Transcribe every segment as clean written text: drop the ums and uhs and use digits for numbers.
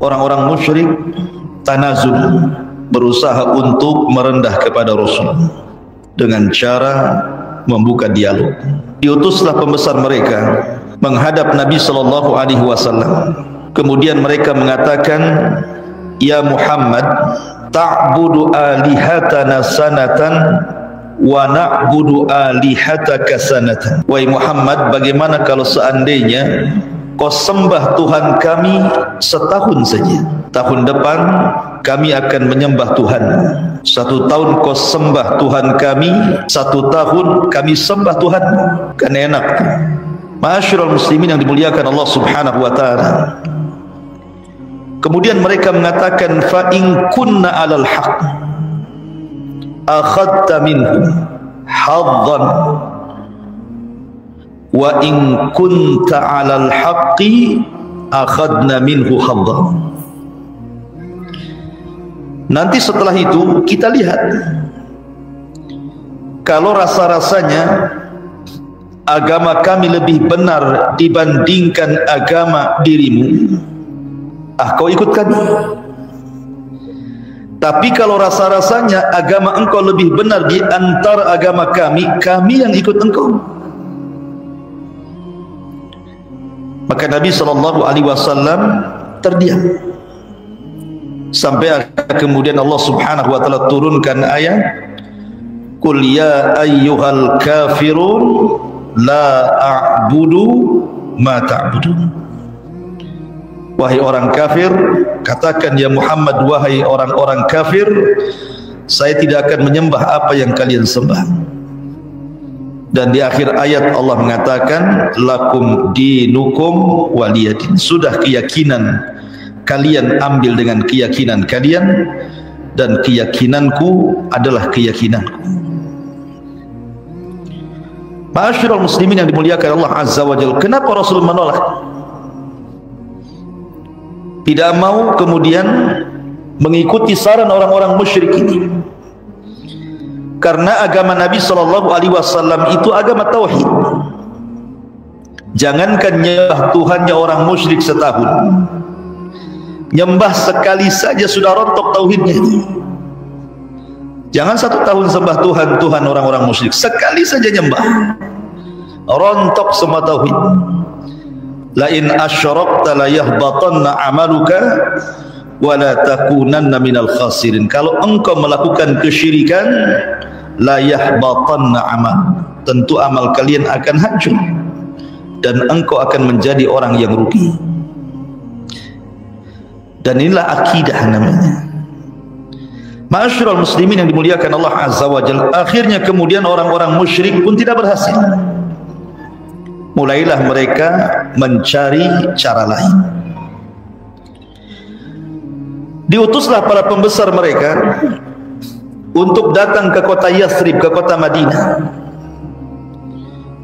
orang-orang musyrik tanazul, berusaha untuk merendah kepada Rasul dengan cara membuka dialog. Diutuslah pembesar mereka menghadap Nabi sallallahu alaihi wasallam. Kemudian mereka mengatakan, "Ya Muhammad, ta'budu alihatana sanatan wa na'budu alihataka sanatan." Wahai Muhammad, bagaimana kalau seandainya kau sembah Tuhan kami setahun saja, tahun depan kami akan menyembah Tuhan. 1 tahun kau sembah Tuhan kami, 1 tahun kami sembah Tuhan. Kan enak. Ma'asyiral muslimin yang dimuliakan Allah subhanahu wa ta'ala. Kemudian mereka mengatakan, fa in kunna 'alal haqq akhadta minhu haddan wa in kunta 'alal haqqi akhadna minhu haddan. Nanti setelah itu kita lihat, kalau rasa-rasanya agama kami lebih benar dibandingkan agama dirimu, kau ikut kami. Tapi kalau rasa-rasanya agama engkau lebih benar di antara agama kami, kami yang ikut engkau. Maka Nabi SAW terdiam sampai kemudian Allah subhanahu wa ta'ala turunkan ayat, "Qul ya ayyuhal kafirun la a'budu ma ta'budun." Wahai orang kafir, katakan ya Muhammad, wahai orang-orang kafir, saya tidak akan menyembah apa yang kalian sembah. Dan di akhir ayat Allah mengatakan, lakum dinukum waliyadin. Sudah keyakinan kalian ambil dengan keyakinan kalian, dan keyakinanku adalah keyakinanku. Ma'asyiral muslimin yang dimuliakan Allah azza wa jalla, kenapa Rasul menolak? Tidak mau kemudian mengikuti saran orang-orang musyrik ini, karena agama Nabi SAW itu agama tauhid. Jangankan nyembah Tuhannya orang musyrik setahun, nyembah sekali saja sudah rontok tauhidnya. Jangan 1 tahun sembah Tuhan orang-orang musyrik, sekali saja nyembah rontok semua tauhid. La in asyrakta la yahbatanna amaluka wa la takunanna minal khasirin. Kalau engkau melakukan kesyirikan, la yahbatanna amal, tentu amal kalian akan hancur dan engkau akan menjadi orang yang rugi. Dan inilah akidah namanya. Ma'asyiral muslimin yang dimuliakan Allah azza wa jalla, akhirnya kemudian orang-orang musyrik pun tidak berhasil. Mulailah mereka mencari cara lain. Diutuslah para pembesar mereka untuk datang ke kota Yathrib, ke kota Madinah,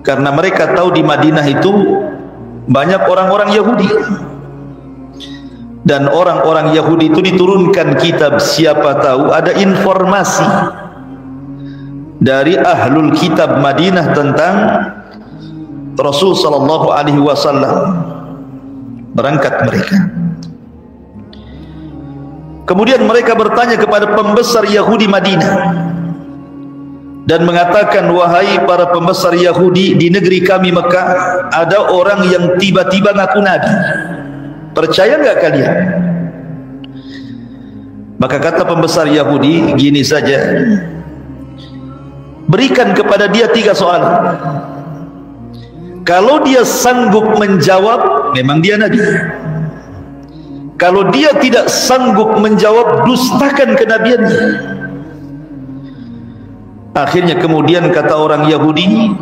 karena mereka tahu di Madinah itu banyak orang-orang Yahudi, dan orang-orang Yahudi itu diturunkan kitab. Siapa tahu ada informasi dari ahlul kitab Madinah tentang Rasul sallallahu alaihi wasallam. Berangkat mereka. Kemudian mereka bertanya kepada pembesar Yahudi Madinah dan mengatakan, wahai para pembesar Yahudi di negeri kami Mekah, ada orang yang tiba-tiba ngaku nabi. Percaya enggak kalian? Maka kata pembesar Yahudi, gini saja, berikan kepada dia 3 soalan. Kalau dia sanggup menjawab, memang dia nabi. Kalau dia tidak sanggup menjawab, dustakan kenabiannya. Akhirnya kemudian kata orang Yahudi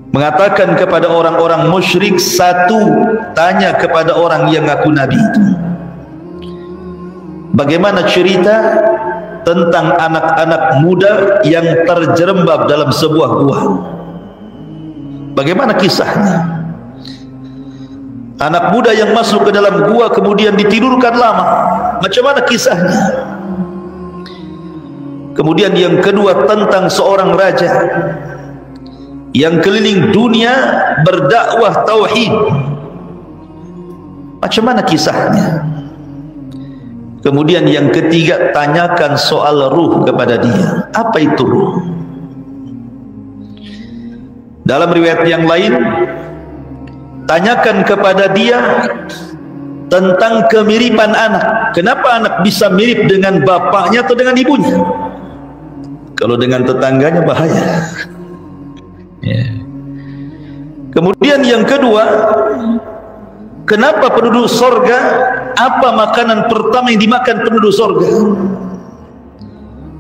mengatakan kepada orang-orang musyrik, 1, tanya kepada orang yang ngaku nabi itu, bagaimana cerita tentang anak-anak muda yang terjerembab dalam sebuah gua? Bagaimana kisahnya? Anak muda yang masuk ke dalam gua kemudian ditidurkan lama, macam mana kisahnya? Kemudian yang kedua tentang seorang raja yang keliling dunia berdakwah tauhid, Macam mana kisahnya? Kemudian yang ketiga, tanyakan soal ruh kepada dia. Apa itu ruh? Dalam riwayat yang lain, tanyakan kepada dia tentang kemiripan anak. Kenapa anak bisa mirip dengan bapaknya atau dengan ibunya? Kalau dengan tetangganya bahaya. Kemudian yang kedua, kenapa penduduk sorga, apa makanan pertama yang dimakan penduduk sorga?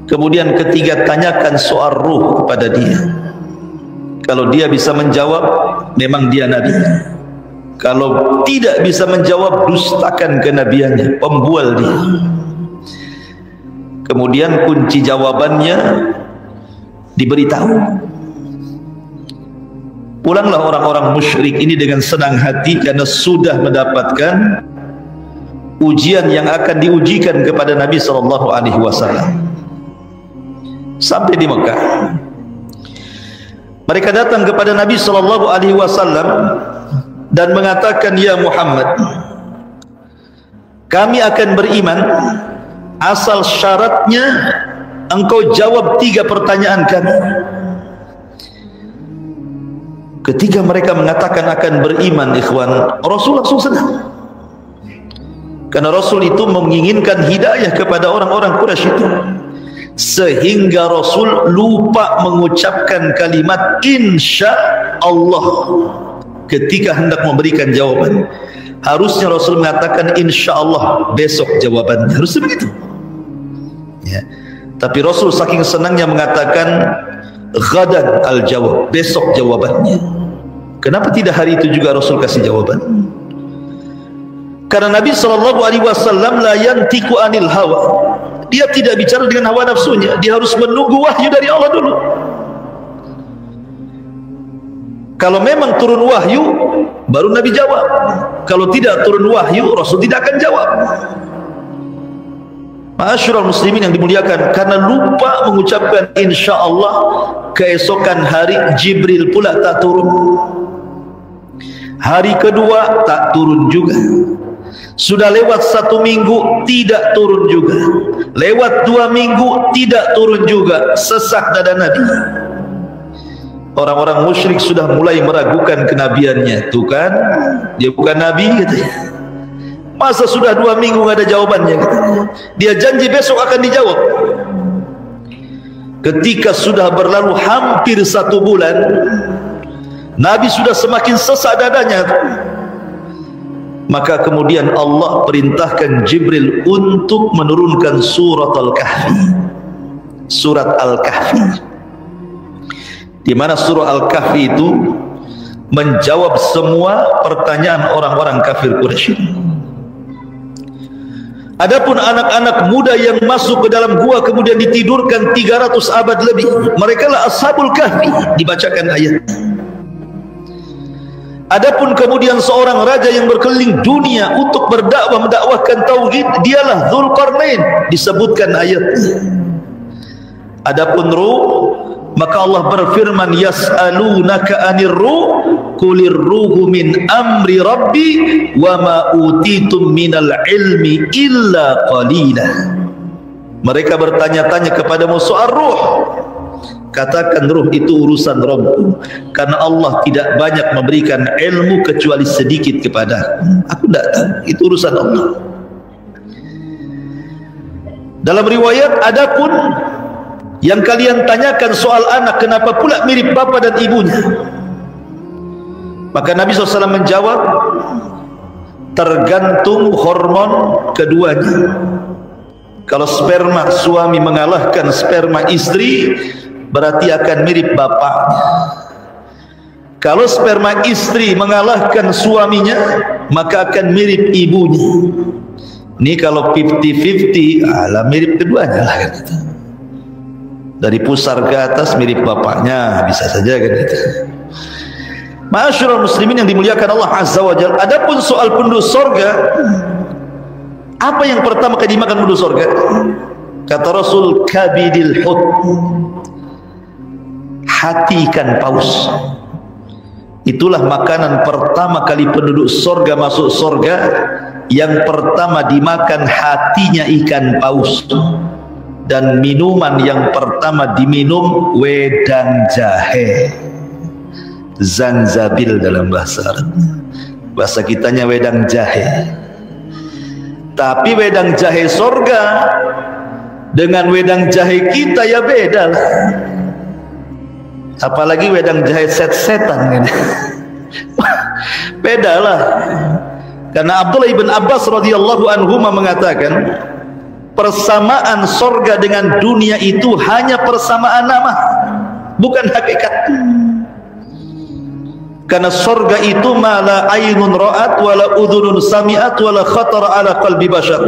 Kemudian ketiga, tanyakan soal ruh kepada dia. Kalau dia bisa menjawab, memang dia nabi. Kalau tidak bisa menjawab, dustakan kenabiannya, pembual dia. Kemudian kunci jawabannya diberitahu. Pulanglah orang-orang musyrik ini dengan senang hati karena sudah mendapatkan ujian yang akan diujikan kepada Nabi SAW. Sampai di Mekah, mereka datang kepada Nabi SAW dan mengatakan, ya Muhammad, kami akan beriman asal syaratnya engkau jawab 3 pertanyaan kami. Ketika mereka mengatakan akan beriman, ikhwan, Rasul langsung senang. Karena Rasul itu menginginkan hidayah kepada orang-orang Quraisy itu, sehingga Rasul lupa mengucapkan kalimat insya Allah ketika hendak memberikan jawaban. Harusnya Rasul mengatakan insya Allah besok jawabannya, harusnya begitu ya. Tapi Rasul saking senangnya mengatakan ghadan al-jawab, besok jawabannya. Kenapa tidak hari itu juga Rasul kasih jawaban? Karena Nabi SAW la yantiku anil hawa, dia tidak bicara dengan hawa nafsunya, dia harus menunggu wahyu dari Allah dulu. Kalau memang turun wahyu, baru Nabi jawab. Kalau tidak turun wahyu, Rasul tidak akan jawab. Ma'asyiral muslimin yang dimuliakan, karena lupa mengucapkan insya Allah, keesokan hari Jibril pula tak turun. Hari kedua tak turun juga. Sudah lewat 1 minggu tidak turun juga. Lewat 2 minggu tidak turun juga. Sesak dada Nabi. Orang-orang musyrik sudah mulai meragukan kenabiannya. Tuh kan, dia bukan nabi katanya. Masa sudah 2 minggu nggak ada jawabannya katanya. Dia janji besok akan dijawab. Ketika sudah berlalu hampir 1 bulan, Nabi sudah semakin sesak dadanya. Maka kemudian Allah perintahkan Jibril untuk menurunkan surat Al-Kahfi. Surat Al-Kahfi, di mana surah Al-Kahfi itu menjawab semua pertanyaan orang-orang kafir Quraisy. Adapun anak-anak muda yang masuk ke dalam gua kemudian ditidurkan 300 abad lebih, mereka lah Ashabul Kahfi, dibacakan ayat. Adapun kemudian seorang raja yang berkeliling dunia untuk berdakwah mendakwahkan tauhid, dialah Dzulqarnain, disebutkan ayatnya. Adapun ruh, maka Allah berfirman, yas'alunaka 'anir ruh qulir ruhu min amri rabbi wa ma utitum minal ilmi illa qalila. Mereka bertanya-tanya kepadamu soal ruh. Katakan ruh itu urusan Rabbku, karena Allah tidak banyak memberikan ilmu kecuali sedikit kepada aku. Tidak tahu, itu urusan Allah. Dalam riwayat, adapun yang kalian tanyakan soal anak, kenapa pula mirip bapa dan ibunya? Maka Nabi SAW menjawab, tergantung hormon keduanya. Kalau sperma suami mengalahkan sperma istri, berarti akan mirip bapaknya. Kalau sperma istri mengalahkan suaminya, maka akan mirip ibunya. Ini kalau 50-50, alah mirip keduanya lah kan itu. Dari pusar ke atas mirip bapaknya, bisa saja kan itu. Ma'asyiral muslimin yang dimuliakan Allah Azza wa Jalla. Adapun soal penduduk sorga, apa yang pertama kali dimakan penduduk sorga? Kata Rasul, kabidil hut, hati ikan paus. Itulah makanan pertama kali penduduk sorga masuk sorga. Yang pertama dimakan hatinya ikan paus, dan minuman yang pertama diminum wedang jahe, zanzabil dalam bahasa Arab. Bahasa kitanya wedang jahe. Tapi wedang jahe sorga dengan wedang jahe kita ya beda lah. Apalagi wedang jahe set-setan kan. Beda lah. Karena Abdullah ibn Abbas radhiyallahu anhu mengatakan, persamaan sorga dengan dunia itu hanya persamaan nama, bukan hakikat. Karena sorga itu mala ainun ra'at wala udhunun sami'at wala khatara ala qalbi bashar.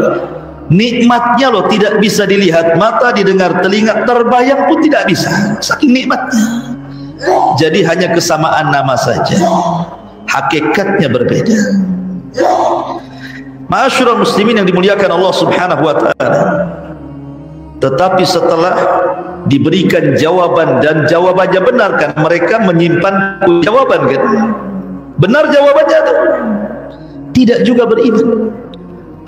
Nikmatnya loh tidak bisa dilihat mata, didengar telinga, terbayang pun tidak bisa, saking nikmatnya. Jadi hanya kesamaan nama saja, hakikatnya berbeda. Ma'asyiral muslimin yang dimuliakan Allah Subhanahu wa taala. Tetapi setelah diberikan jawaban dan jawabannya benar, kan mereka menyimpan jawaban kan. Benar jawabannya itu. Tidak juga beriman.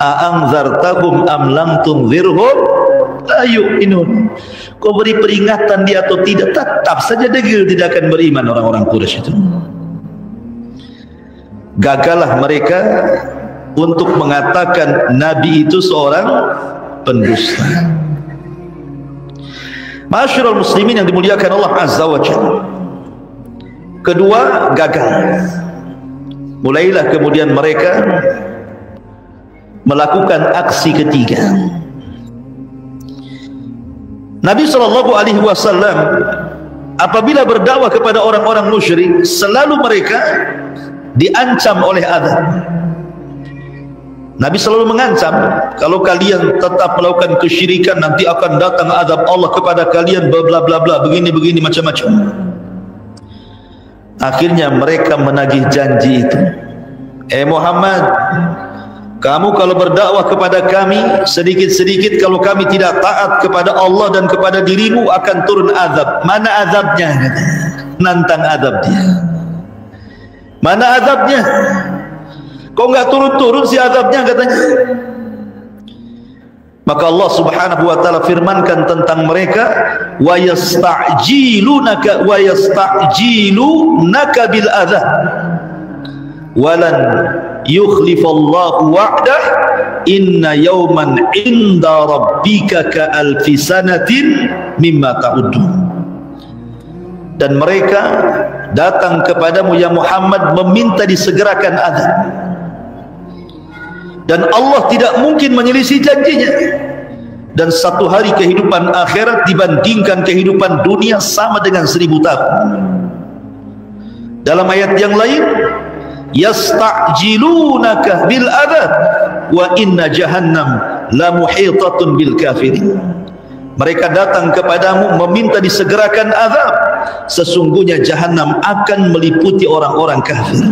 A'anzartahum am lam tunzirhum la yu'minun. Kau beri peringatan dia atau tidak, tetap saja degil tidak akan beriman orang-orang Quraisy itu. Gagallah mereka untuk mengatakan Nabi itu seorang pendusta. Ma'asyiral muslimin yang dimuliakan Allah Azza wa Jalla. Kedua, gagal. Mulailah kemudian mereka melakukan aksi ketiga. Nabi SAW apabila berdakwah kepada orang-orang musyrik, selalu mereka diancam oleh azab. Nabi selalu mengancam, kalau kalian tetap melakukan kesyirikan nanti akan datang azab Allah kepada kalian, bla bla bla, begini macam-macam. Akhirnya mereka menagih janji itu. Muhammad, kamu kalau berdakwah kepada kami sedikit-sedikit, kalau kami tidak taat kepada Allah dan kepada dirimu akan turun azab. Mana azabnya? Nantang azab dia. Mana azabnya? Kok enggak turun-turun si azabnya katanya. Maka Allah Subhanahu wa taala firmankan tentang mereka, wa yasta'jilunaka bil adzab walan yukhlifallahu wa'dah inna yawman 'inda rabbika ka alfi sanatin mimma ta'udun. Dan mereka datang kepadamu ya Muhammad meminta disegerakan azab, dan Allah tidak mungkin menyelisih janjinya. Dan satu hari kehidupan akhirat dibandingkan kehidupan dunia sama dengan 1000 tahun. Dalam ayat yang lain, yasta'jilunaka bil adzab wa inna jahannam la muhitatun bil kafirin. Mereka datang kepadamu meminta disegerakan azab, sesungguhnya jahanam akan meliputi orang-orang kafir.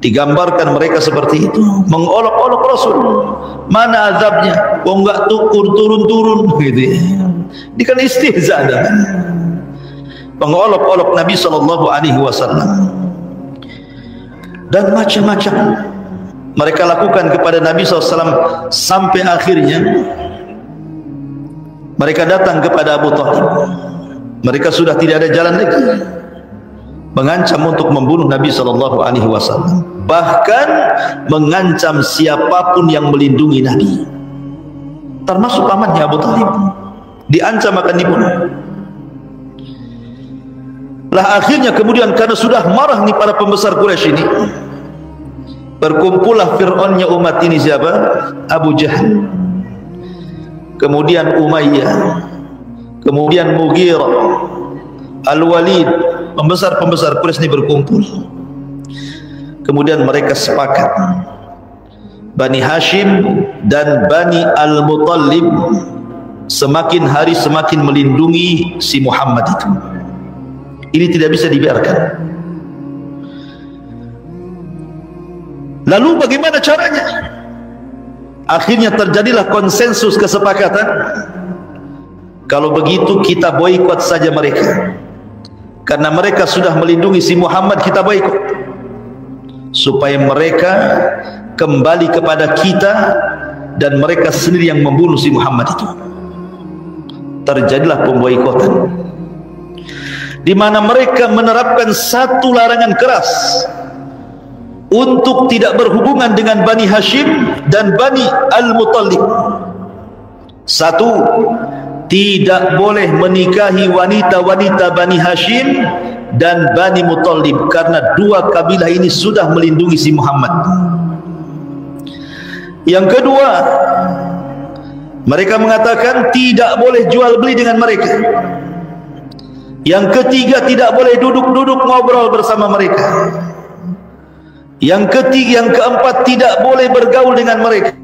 Digambarkan mereka seperti itu, mengolok-olok Rasul. Mana azabnya? Kok enggak turun-turun gitu ya. Ini kan istihza dah. Mengolok-olok Nabi sallallahu alaihi wasallam. Dan macam-macam mereka lakukan kepada Nabi SAW sampai akhirnya mereka datang kepada Abu Thalib. Mereka sudah tidak ada jalan lagi, mengancam untuk membunuh Nabi SAW, bahkan mengancam siapapun yang melindungi Nabi, termasuk pamannya Abu Thalib, diancam akan dibunuh. Lah akhirnya kemudian karena sudah marah nih para pembesar Quraisy ini, berkumpullah Fir'aunnya umat ini, siapa? Abu Jahal, kemudian Umayyah, kemudian Mughirah, Al-Walid, pembesar-pembesar Quraisy ini berkumpul. Kemudian mereka sepakat, Bani Hashim dan Bani Al-Muttalib semakin hari semakin melindungi si Muhammad itu. Ini tidak bisa dibiarkan. Lalu bagaimana caranya? Akhirnya terjadilah konsensus, kesepakatan, kalau begitu kita boikot saja mereka. karena mereka sudah melindungi si Muhammad, kita boikot supaya mereka kembali kepada kita dan mereka sendiri yang membunuh si Muhammad itu. Terjadilah pemboikotan, di mana mereka menerapkan satu larangan keras untuk tidak berhubungan dengan Bani Hashim dan Bani Al-Muttalib. Satu, tidak boleh menikahi wanita-wanita Bani Hashim dan Bani Muttalib, karena dua kabilah ini sudah melindungi si Muhammad. Yang kedua, mereka mengatakan tidak boleh jual beli dengan mereka. Yang ketiga, tidak boleh duduk-duduk ngobrol bersama mereka. Yang ketiga, yang keempat, tidak boleh bergaul dengan mereka.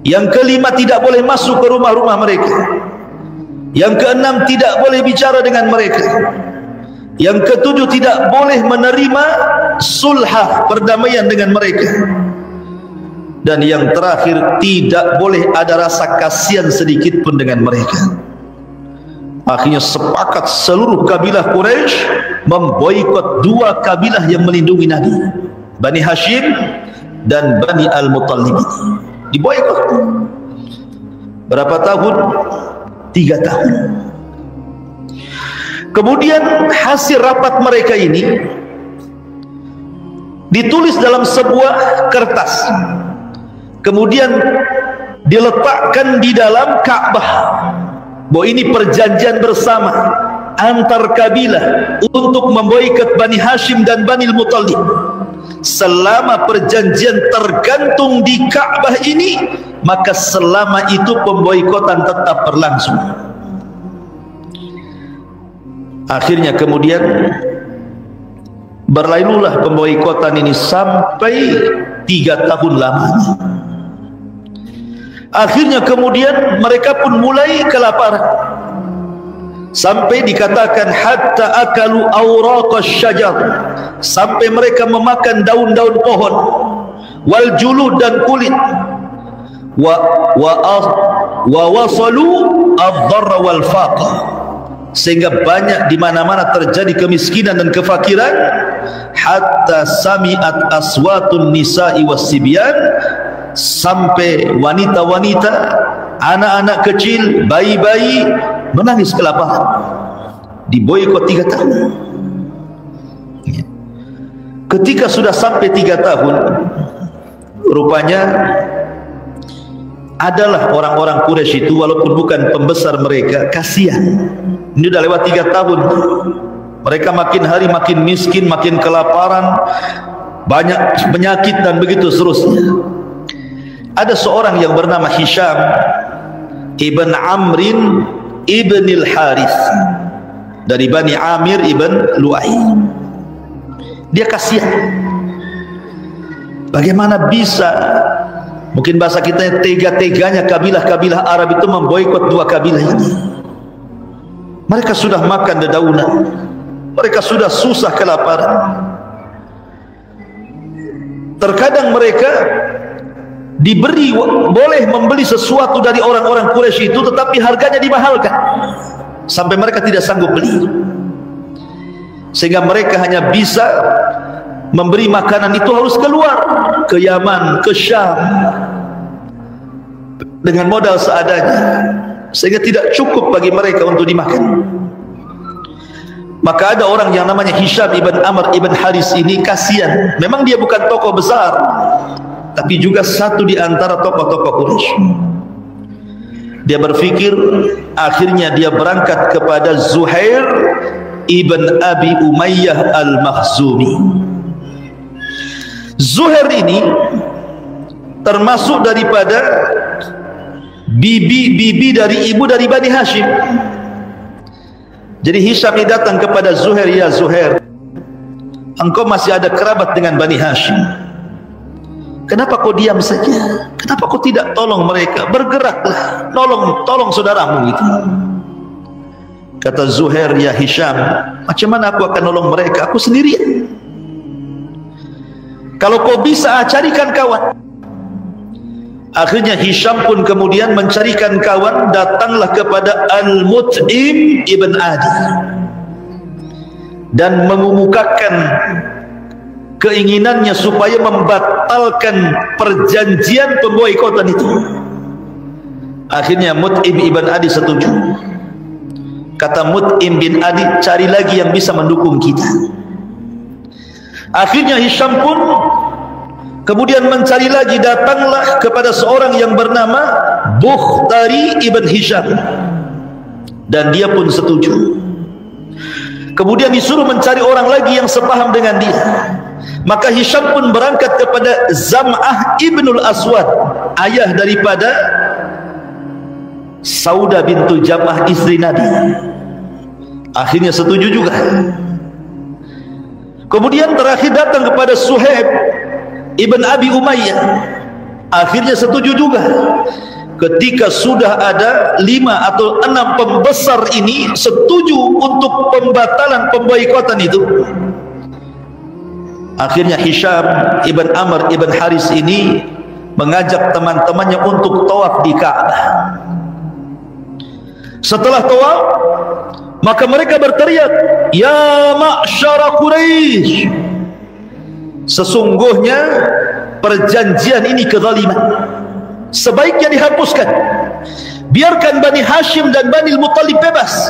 Yang kelima, tidak boleh masuk ke rumah-rumah mereka. Yang keenam, tidak boleh bicara dengan mereka. Yang ketujuh, tidak boleh menerima sulhah, perdamaian dengan mereka. Dan yang terakhir, tidak boleh ada rasa kasihan sedikit pun dengan mereka. Akhirnya sepakat seluruh kabilah Quraisy memboikot dua kabilah yang melindungi Nabi, Bani Hashim dan Bani Al-Muttalib. Diboikot. Berapa tahun? 3 tahun. Kemudian hasil rapat mereka ini ditulis dalam sebuah kertas, kemudian diletakkan di dalam Ka'bah, bahwa ini perjanjian bersama antar kabilah untuk memboikot Bani Hashim dan Bani Al-Muttalib. Selama perjanjian tergantung di Ka'bah ini, maka selama itu pemboikotan tetap berlangsung. Akhirnya kemudian berlalulah pemboikotan ini sampai 3 tahun lamanya. Akhirnya kemudian mereka pun mulai kelaparan, sampai dikatakan hatta akalu awraqasy syajar, sampai mereka memakan daun-daun pohon, wal julud dan kulit, wa wasalu ad-dharra wal faqr, sehingga banyak di mana-mana terjadi kemiskinan dan kefakiran. Hatta sami'at aswatun nisa'i was-sibyan, sampai wanita-wanita, anak-anak kecil, bayi-bayi menangis kelaparan. Diboikot 3 tahun. Ketika sudah sampai 3 tahun, rupanya adalah orang-orang Quraisy itu, walaupun bukan pembesar mereka, kasihan. Ini sudah lewat 3 tahun. Mereka makin hari makin miskin, makin kelaparan, banyak penyakit dan begitu seterusnya. Ada seorang yang bernama Hisham ibn Amrin ibn al-Harith dari Bani Amir ibn Lu'ay. Dia kasihan. Bagaimana bisa, mungkin bahasa kita, tega-teganya kabilah-kabilah Arab itu memboikot dua kabilah ini. Mereka sudah makan dedaunan, mereka sudah susah kelaparan. Terkadang mereka diberi, boleh membeli sesuatu dari orang-orang Quraisy itu, tetapi harganya dimahalkan sampai mereka tidak sanggup beli, sehingga mereka hanya bisa memberi makanan itu harus keluar ke Yaman, ke Syam dengan modal seadanya, sehingga tidak cukup bagi mereka untuk dimakan. Maka ada orang yang namanya Hisham ibn Amr ibn Haris ini kasihan. Memang dia bukan tokoh besar, tapi juga satu di antara tokoh-tokoh Quraisy. Dia berpikir, akhirnya dia berangkat kepada Zuhair ibn Abi Umayyah al-Makhzumi. Zuhair ini termasuk daripada bibi-bibi dari ibu dari Bani Hashim. Jadi Hisham ini datang kepada Zuhair, ya Zuhair, engkau masih ada kerabat dengan Bani Hashim, kenapa kau diam saja? Kenapa kau tidak tolong mereka? Bergeraklah, tolong saudaramu itu. Kata Zuhair, ya Hisham, macam mana aku akan nolong mereka? Aku sendirian. Kalau kau bisa, carikan kawan. Akhirnya Hisham pun kemudian mencarikan kawan, datanglah kepada Al-Mut'im ibn Adi. dan mengumumkakan keinginannya supaya membatalkan perjanjian pemboikotan itu. Akhirnya Mut'im ibn Adi setuju. Kata Mut'im bin Adi, cari lagi yang bisa mendukung kita. Akhirnya Hisham pun kemudian mencari lagi, datanglah kepada seorang yang bernama Bukhtari ibn Hisham, dan dia pun setuju. Kemudian disuruh mencari orang lagi yang sepaham dengan dia. Maka Hisham pun berangkat kepada Zam'ah ibnul Aswad, ayah daripada Saudah bintu Jam'ah, istri Nabi. Akhirnya setuju juga. Kemudian terakhir datang kepada Suhaib ibn Abi Umayyah, akhirnya setuju juga. Ketika sudah ada 5 atau 6 pembesar ini setuju untuk pembatalan pemboikotan itu, akhirnya Hisham ibn Amr ibn Haris ini mengajak teman-temannya untuk tawaf di Ka'bah. Setelah tawaf, maka mereka berteriak, "Ya ma'syara Quraisy, sesungguhnya perjanjian ini kezaliman, sebaiknya dihapuskan. Biarkan Bani Hashim dan Bani Muttalib bebas."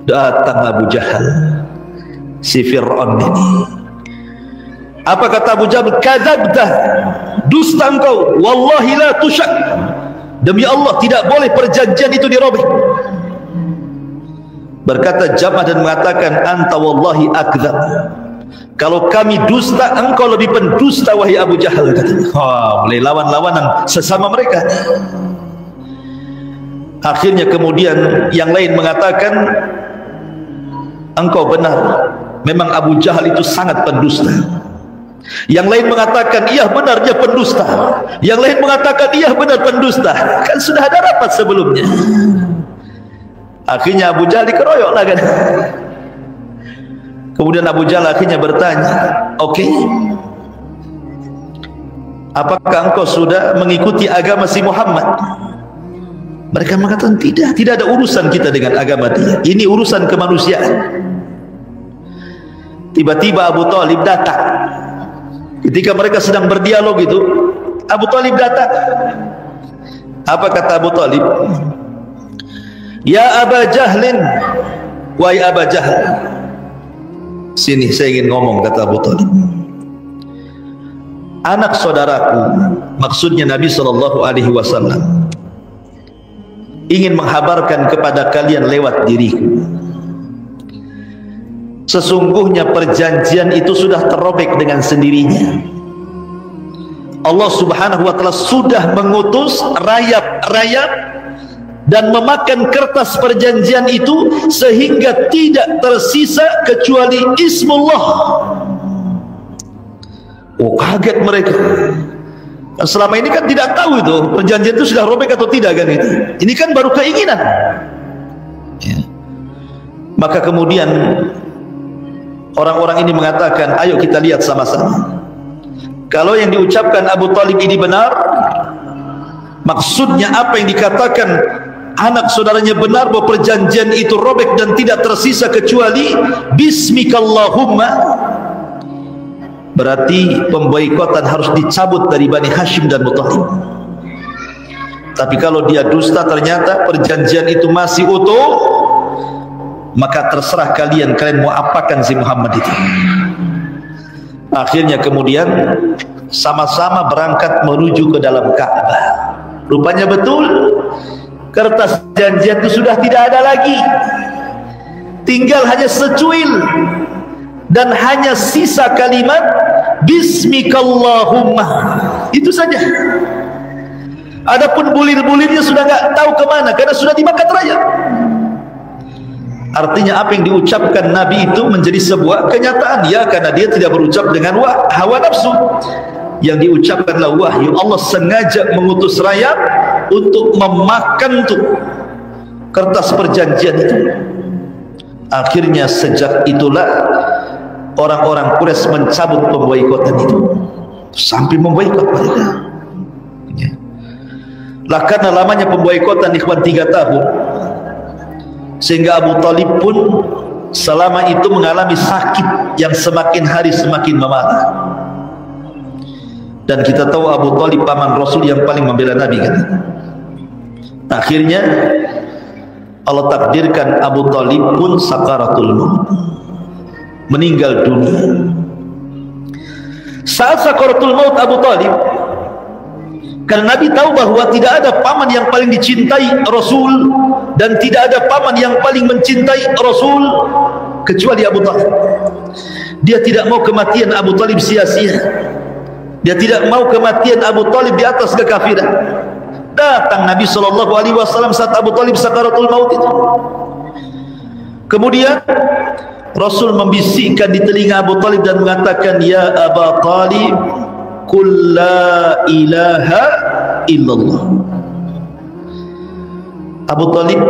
Datang Abu Jahal, si Fir'aun ini. Apa kata Abu Jahal? "Kadzabta, dusta engkau, wallahi la tusyak, demi Allah tidak boleh perjanjian itu dirobek." Berkata Jam'ah dan mengatakan, "Anta wallahi akdzab, kalau kami dusta, engkau lebih pendusta wahai Abu Jahal." Mulai lawan-lawanan sesama mereka. Akhirnya kemudian yang lain mengatakan, "Engkau benar, memang Abu Jahal itu sangat pendusta." Yang lain mengatakan, "Iya benar, dia pendusta." Yang lain mengatakan, "Iya benar, pendusta." Kan sudah ada rapat sebelumnya. Akhirnya Abu Jahal dikeroyok lah kan. Kemudian Abu Jahal akhirnya bertanya, "Oke, apakah engkau sudah mengikuti agama si Muhammad?" Mereka mengatakan, tidak ada urusan kita dengan agama dia, ini urusan kemanusiaan. Tiba-tiba Abu Talib datang. Ketika mereka sedang berdialog itu, Abu Talib datang. Apa kata Abu Talib? "Ya Aba Jahlin, wahai Aba Jahl." Sini saya ingin ngomong, kata Abu Talib. "Anak saudaraku," maksudnya Nabi SAW, "ingin menghabarkan kepada kalian lewat diriku, sesungguhnya perjanjian itu sudah terrobek dengan sendirinya. Allah Subhanahu wa Ta'ala sudah mengutus rayap-rayap dan memakan kertas perjanjian itu sehingga tidak tersisa kecuali Ismullah." Oh, kaget mereka. Selama ini kan tidak tahu itu perjanjian itu sudah robek atau tidak kan itu. Ini kan baru keinginan. Ya. Maka kemudian orang-orang ini mengatakan, "Ayo kita lihat sama-sama. Kalau yang diucapkan Abu Talib ini benar, maksudnya apa yang dikatakan anak saudaranya benar, bahwa perjanjian itu robek dan tidak tersisa kecuali Bismikallahumma, berarti pemboikotan harus dicabut dari Bani Hashim dan Muttalib. Tapi kalau dia dusta, ternyata perjanjian itu masih utuh, maka terserah kalian mau apakan si Muhammad itu." Akhirnya kemudian sama-sama berangkat menuju ke dalam Ka'bah. Rupanya betul, kertas janjian itu sudah tidak ada lagi, tinggal hanya secuil dan hanya sisa kalimat Bismikallahumma, itu saja. Adapun bulir-bulirnya sudah nggak tahu kemana karena sudah dimakan rayap. Artinya apa yang diucapkan Nabi itu menjadi sebuah kenyataan, ya, karena dia tidak berucap dengan hawa nafsu. Yang diucapkanlah wahyu. Allah sengaja mengutus rayap untuk memakan tuh kertas perjanjian itu. Akhirnya sejak itulah orang-orang Quraisy mencabut pemboikotan itu, sampai memboikot mereka. Ya. Lah karena lamanya pemboikotan ikhwan 3 tahun, sehingga Abu Talib pun selama itu mengalami sakit yang semakin hari semakin memarah. Dan kita tahu Abu Thalib paman Rasul yang paling membela Nabi kan. Akhirnya Allah takdirkan Abu Thalib pun sakaratul maut, meninggal dunia. Saat sakaratul maut Abu Thalib, karena Nabi tahu bahwa tidak ada paman yang paling dicintai Rasul dan tidak ada paman yang paling mencintai Rasul kecuali Abu Thalib. Dia tidak mau kematian Abu Thalib sia-sia. Dia tidak mau kematian Abu Thalib di atas kekafiran. Datang Nabi SAW saat Abu Thalib sakaratul maut itu. Kemudian Rasul membisikkan di telinga Abu Thalib dan mengatakan, ya Abu Thalib, qul la ilaha illallah. Abu Thalib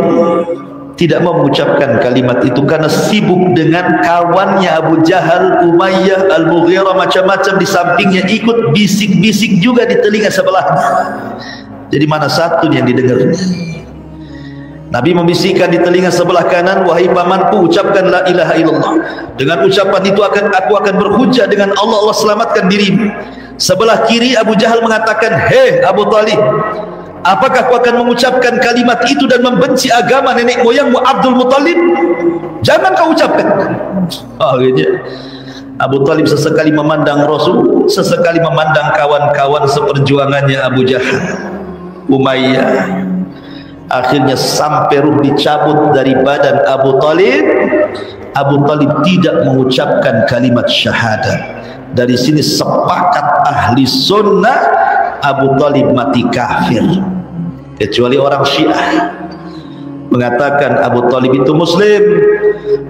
tidak mau mengucapkan kalimat itu karena sibuk dengan kawannya Abu Jahal, Umayyah, Al-Mughirah, macam-macam di sampingnya, ikut bisik-bisik juga di telinga sebelahnya. Jadi mana satu yang didengar? Nabi membisikkan di telinga sebelah kanan, wahai pamanku, ucapkan la ilaha illallah. Dengan ucapan itu aku akan berhujjah dengan Allah, Allah selamatkan dirimu. Sebelah kiri Abu Jahal mengatakan, hei Abu Thalib, apakah kau akan mengucapkan kalimat itu dan membenci agama nenek moyangmu Abdul Muttalib? Jangan kau ucapkan. Akhirnya Abu Thalib sesekali memandang Rasul, sesekali memandang kawan-kawan seperjuangannya Abu Jahal, Umayyah. Akhirnya sampai ruh dicabut dari badan Abu Thalib, Abu Thalib tidak mengucapkan kalimat syahadat. Dari sini sepakat ahli sunnah, Abu Thalib mati kafir, kecuali orang Syiah mengatakan Abu Thalib itu muslim.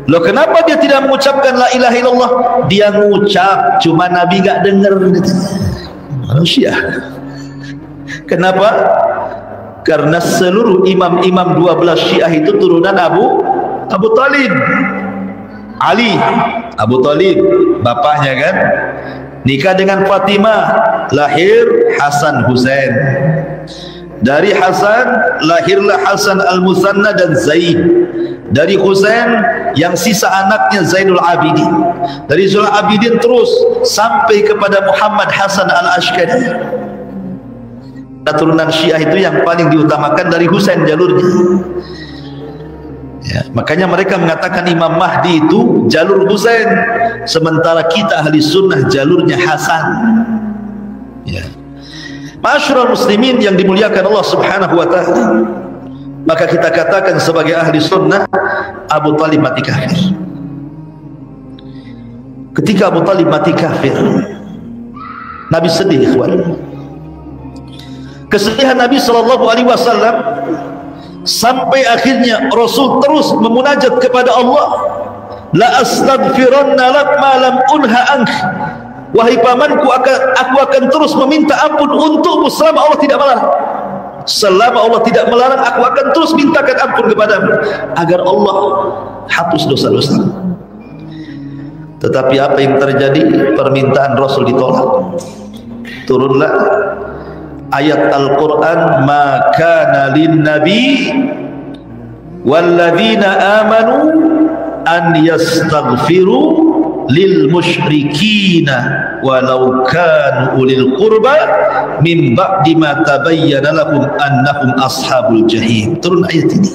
Loh, kenapa dia tidak mengucapkan la ilaha illallah? Dia mengucap, cuma Nabi gak dengar. Manusia. Kenapa? Karena seluruh imam-imam 12 Syiah itu turunan Abu Thalib. Ali, Abu Thalib bapaknya kan, nikah dengan Fatimah, lahir Hasan Husain. Dari Hasan lahirlah Hasan Al-Musanna dan Zaid. Dari Husain yang sisa anaknya Zainul Abidin. Dari Zainul Abidin terus sampai kepada Muhammad Hasan Al-Ashkari. Turunan Syiah itu yang paling diutamakan dari Husain jalurnya. Ya, makanya mereka mengatakan Imam Mahdi itu jalur Husain, sementara kita ahli sunnah jalurnya Hasan. Ya. Ma'asyiral muslimin yang dimuliakan Allah Subhanahu wa taala, maka kita katakan sebagai ahli sunnah, Abu Thalib mati kafir. Ketika Abu Thalib mati kafir, Nabi sedih, ikhwan. Kesedihan Nabi SAW sampai akhirnya Rasul terus memunajat kepada Allah, la astaghfiranna lak ma lam unha ank. Wahai pamanku, aku akan terus meminta ampun untukmu selama Allah tidak melarang. Selama Allah tidak melarang, aku akan terus mintakan ampun kepadamu agar Allah hapus dosa-dosa. Tetapi apa yang terjadi? Permintaan Rasul ditolak. Turunlah ayat Al-Quran, ma kana lin nabi walladzina amanu an yastaghfiru lil musyrikina walau kanu ulil qurba min ba'di ma tabayyana lahum annahum ashabul jahim. Turun ayat ini.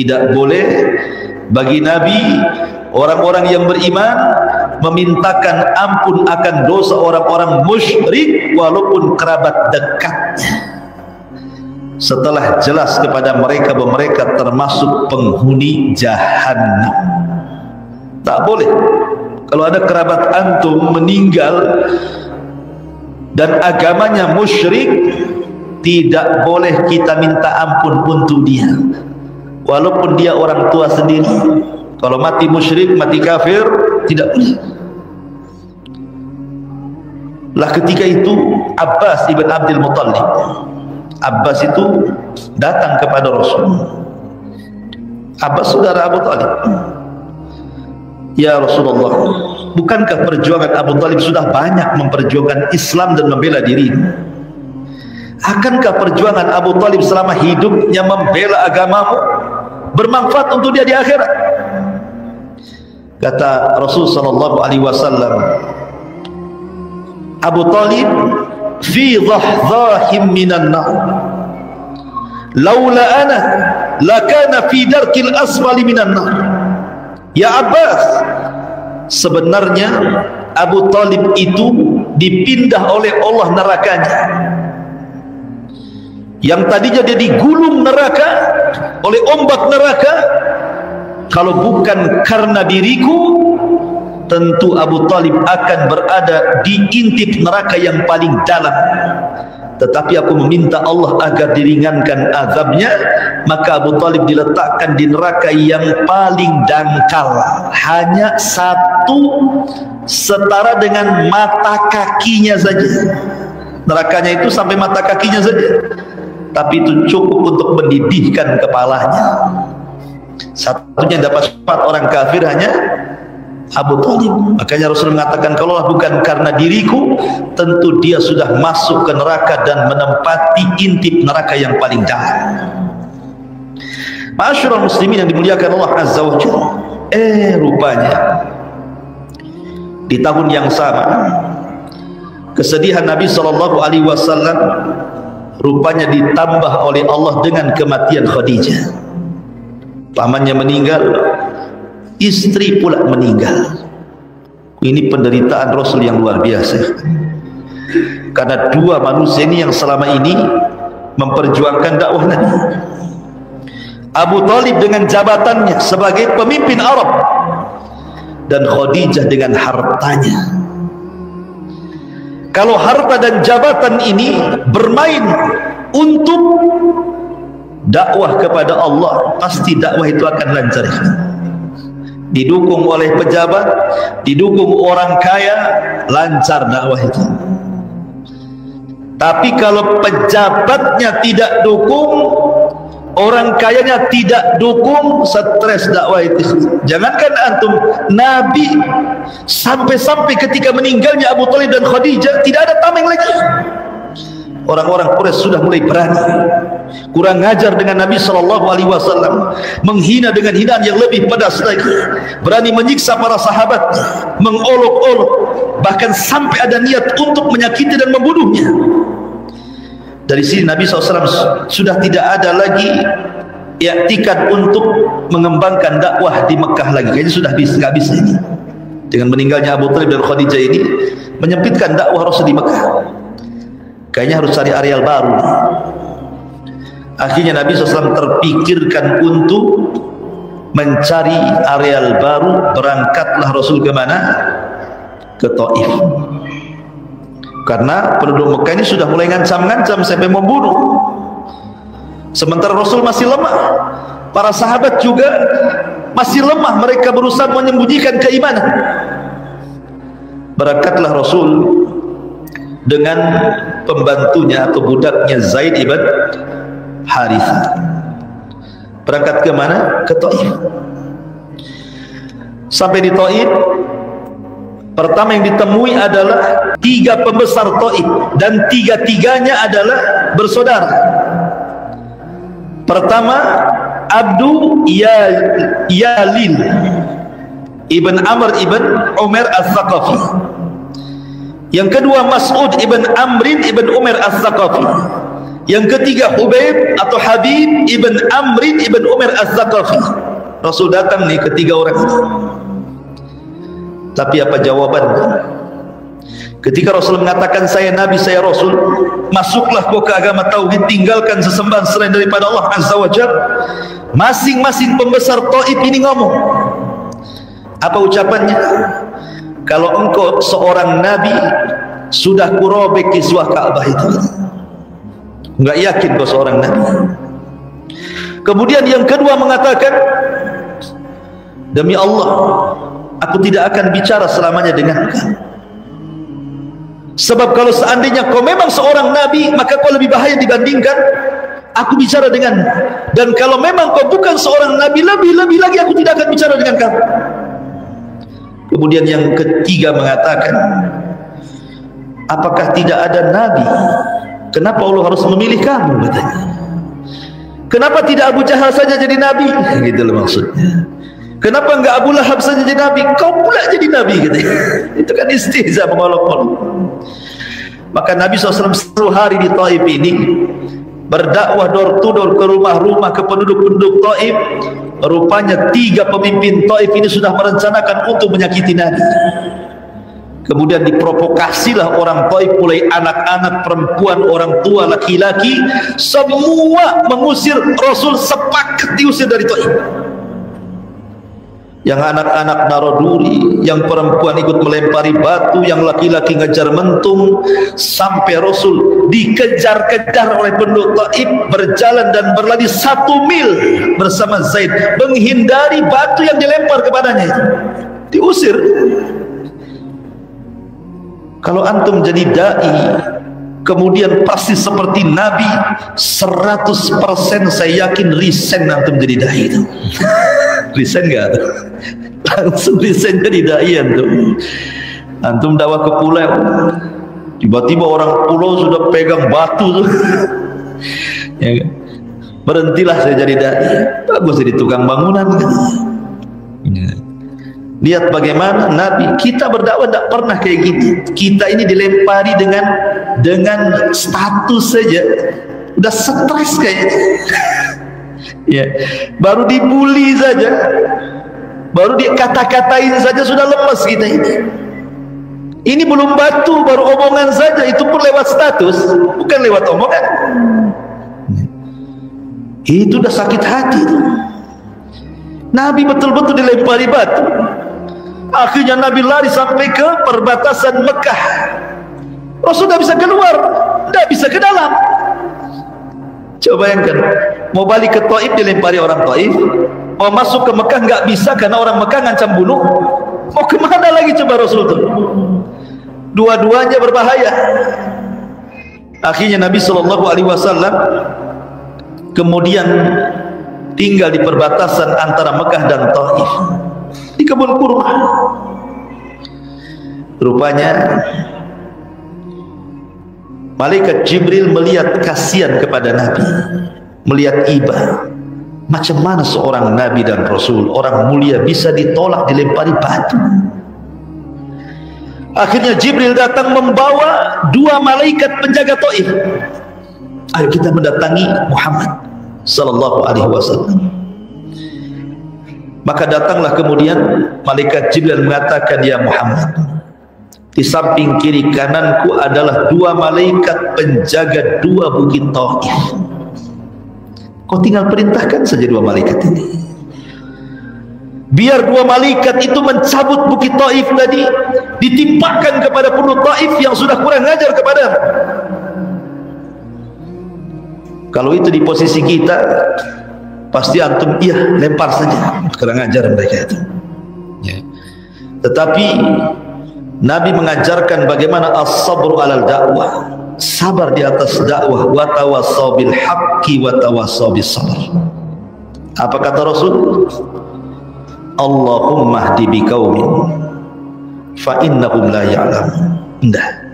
Tidak boleh bagi Nabi, orang-orang yang beriman, memintakan ampun akan dosa orang-orang musyrik walaupun kerabat dekatnya, setelah jelas kepada mereka bahwa mereka termasuk penghuni jahannam. Tak boleh. Kalau ada kerabat antum meninggal dan agamanya musyrik, tidak boleh kita minta ampun untuk dia walaupun dia orang tua sendiri. Kalau mati musyrik, mati kafir, tidak boleh. Lah ketika itu Abbas ibn Abdul Muttalib, Abbas itu datang kepada Rasul. Abbas saudara Abu Thalib. Ya Rasulullah, bukankah perjuangan Abu Thalib sudah banyak memperjuangkan Islam dan membela diri? Akankah perjuangan Abu Thalib selama hidupnya membela agamamu bermanfaat untuk dia di akhirat? Kata Rasul sallallahu alaihi wasallam, Abu Talib fi dhahzahim minan nar, laula ana lakana fi darkil asfali minan nar. Ya Abbas, sebenarnya Abu Talib itu dipindah oleh Allah nerakanya. Yang tadinya dia digulung neraka oleh ombak neraka, kalau bukan karena diriku, tentu Abu Talib akan berada di intip neraka yang paling dalam. Tetapi aku meminta Allah agar diringankan azabnya, maka Abu Talib diletakkan di neraka yang paling dangkal, hanya satu setara dengan mata kakinya saja. Nerakanya itu sampai mata kakinya saja, tapi itu cukup untuk mendidihkan kepalanya. Satunya dapat sifat orang kafir hanya Abu Talib. Makanya Rasul mengatakan, kalau bukan karena diriku, tentu dia sudah masuk ke neraka dan menempati intip neraka yang paling dalam. Ma'asyiral muslimin yang dimuliakan Allah Azza wa Jalla, rupanya di tahun yang sama kesedihan Nabi sallallahu alaihi wasallam rupanya ditambah oleh Allah dengan kematian Khadijah. Pamannya meninggal, istri pula meninggal. Ini penderitaan Rasul yang luar biasa, karena dua manusia ini yang selama ini memperjuangkan dakwah Nabi. Abu Talib dengan jabatannya sebagai pemimpin Arab, dan Khadijah dengan hartanya. Kalau harta dan jabatan ini bermain untuk dakwah kepada Allah, pasti dakwah itu akan lancar. Didukung oleh pejabat, didukung orang kaya, lancar dakwah itu. Tapi kalau pejabatnya tidak dukung, orang kayanya tidak dukung, stres dakwah itu. Jangankan antum, Nabi sampai-sampai ketika meninggalnya Abu Talib dan Khadijah tidak ada tameng lagi. Orang-orang Quraisy sudah mulai berani kurang ajar dengan Nabi sallallahu alaihi wasallam, menghina dengan hinaan yang lebih pedas lagi, berani menyiksa para sahabat, mengolok-olok, bahkan sampai ada niat untuk menyakiti dan membunuhnya. Dari sini Nabi SAW sudah tidak ada lagi i'tikad untuk mengembangkan dakwah di Mekah lagi. Kayaknya sudah nggak bisa ini. Dengan meninggalnya Abu Talib dan Khadijah ini menyempitkan dakwah Rasul di Mekah. Kayaknya harus cari areal baru. Akhirnya Nabi SAW terpikirkan untuk mencari areal baru. Berangkatlah Rasul ke mana? Ke Taif. Karena penduduk Mekah ini sudah mulai ngancam-ngancam sampai membunuh. Sementara Rasul masih lemah, para sahabat juga masih lemah, mereka berusaha menyembunyikan keimanan. Berangkatlah Rasul dengan pembantunya atau budaknya Zaid ibn Harithah. Berangkat ke mana? Ke Taif. Sampai di Taif, pertama yang ditemui adalah 3 pembesar Taif, dan 3-tiganya adalah bersaudara. Pertama, Abdu Yalil ibn Amr ibn Umar Al-Thaqafi. Yang kedua, Mas'ud ibn Amrin ibn Umar Al-Thaqafi. Yang ketiga, Hubayb atau Habib ibn Amrin ibn Umar Al-Thaqafi. Rasul datang nih ketiga orang ini. Tapi apa jawabannya? Ketika Rasul mengatakan, saya Nabi, saya Rasul, masuklah kau ke agama tauhid, tinggalkan sesembahan selain daripada Allah Azza wa Jalla. Masing-masing pembesar Taif ini ngomong. Apa ucapannya? Kalau engkau seorang Nabi, sudah kurobek kiswah Ka'bah itu. Enggak yakin kau seorang Nabi. Kemudian yang kedua mengatakan, demi Allah, aku tidak akan bicara selamanya dengan engkau. Sebab kalau seandainya kau memang seorang Nabi, maka kau lebih bahaya dibandingkan aku bicara dengan. Dan kalau memang kau bukan seorang Nabi, lebih lagi aku tidak akan bicara dengan kamu. Kemudian yang ketiga mengatakan, apakah tidak ada Nabi? Kenapa Allah harus memilih kamu? Katanya. Kenapa tidak Abu Jahal saja jadi Nabi? Gitu loh maksudnya. Kenapa enggak Abu Lahab saja jadi nabi, kau pula jadi nabi katanya. Itu kan istihza, mengolok-olok. Maka Nabi SAW 10 hari di Taif ini berdakwah door to door ke rumah-rumah, ke penduduk-penduduk Taif. Rupanya 3 pemimpin Taif ini sudah merencanakan untuk menyakiti Nabi. Kemudian diprovokasilah orang Taif, mulai anak-anak, perempuan, orang tua, laki-laki, semua mengusir Rasul, sepakat diusir dari Taif. Yang anak-anak naruh duri, yang perempuan ikut melempari batu, yang laki-laki ngejar mentung, sampai Rasul dikejar-kejar oleh penduduk Taif, berjalan dan berlari 1 mil bersama Zaid, menghindari batu yang dilempar kepadanya itu. Diusir. Kalau antum jadi dai, kemudian pasti seperti Nabi, 100% saya yakin resign antum jadi dai itu. Resign enggak? Langsung resign jadi dai antum. Antum dakwah ke pulau, tiba-tiba orang pulau sudah pegang batu tuh. Ya kan? Berhentilah saya jadi dai. Bagus jadi tukang bangunan kan. Ya. Lihat bagaimana Nabi, kita berdakwah tidak pernah kayak gitu. Kita ini dilempari dengan status saja, udah stres kayaknya. Ya, baru dibully saja, baru dikata-katain saja sudah lemes kita ini. Ini belum batu, baru omongan saja, itu pun lewat status, bukan lewat omongan. Itu udah sakit hati itu. Nabi betul-betul dilempari batu. Akhirnya Nabi lari sampai ke perbatasan Mekah. Rasul tidak bisa keluar, tidak bisa ke dalam. Coba bayangkan, mau balik ke Taif dilempari orang Taif, mau masuk ke Mekah nggak bisa karena orang Mekah ngancam bunuh. Mau kemana lagi coba Rasul itu? Dua-duanya berbahaya. Akhirnya Nabi SAW kemudian tinggal di perbatasan antara Mekah dan Taif, di kebun kurma. Rupanya malaikat Jibril melihat kasihan kepada Nabi, melihat iba. Macam mana seorang Nabi dan Rasul, orang mulia, bisa ditolak, dilempari batu. Akhirnya Jibril datang membawa 2 malaikat penjaga Taif. Ayo kita mendatangi Muhammad sallallahu alaihi wasallam. Maka datanglah kemudian malaikat Jibril mengatakan, ya Muhammad, di samping kiri kananku adalah 2 malaikat penjaga 2 bukit Taif. Kau tinggal perintahkan saja 2 malaikat ini, biar 2 malaikat itu mencabut bukit Taif tadi, ditimpakan kepada penduduk Taif yang sudah kurang ngajar kepada. Kalau itu di posisi kita, pasti antum iya lempar saja, kurang ajar mereka itu. Ya. Tetapi Nabi mengajarkan bagaimana as-sabru alal dakwah, sabar di atas dakwah, wa tawassaw bil haqqi wa tawassaw bis sabr. Apa kata Rasul? Allahumma hdi biqaumin fa innahum la ya'lamun. Indah.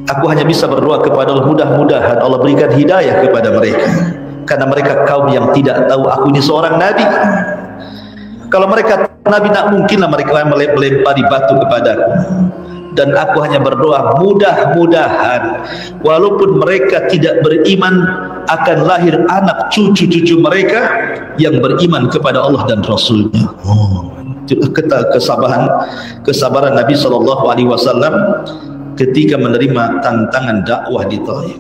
Aku hanya bisa berdoa kepada Allah, mudah-mudahan Allah berikan hidayah kepada mereka, karena mereka kaum yang tidak tahu aku ini seorang nabi. Kalau mereka nabi, tak mungkinlah mereka melempari batu kepadaku. Dan aku hanya berdoa, mudah-mudahan walaupun mereka tidak beriman, akan lahir anak cucu-cucu mereka yang beriman kepada Allah dan Rasulnya. Kesabaran Nabi SAW ketika menerima tantangan dakwah di Taif.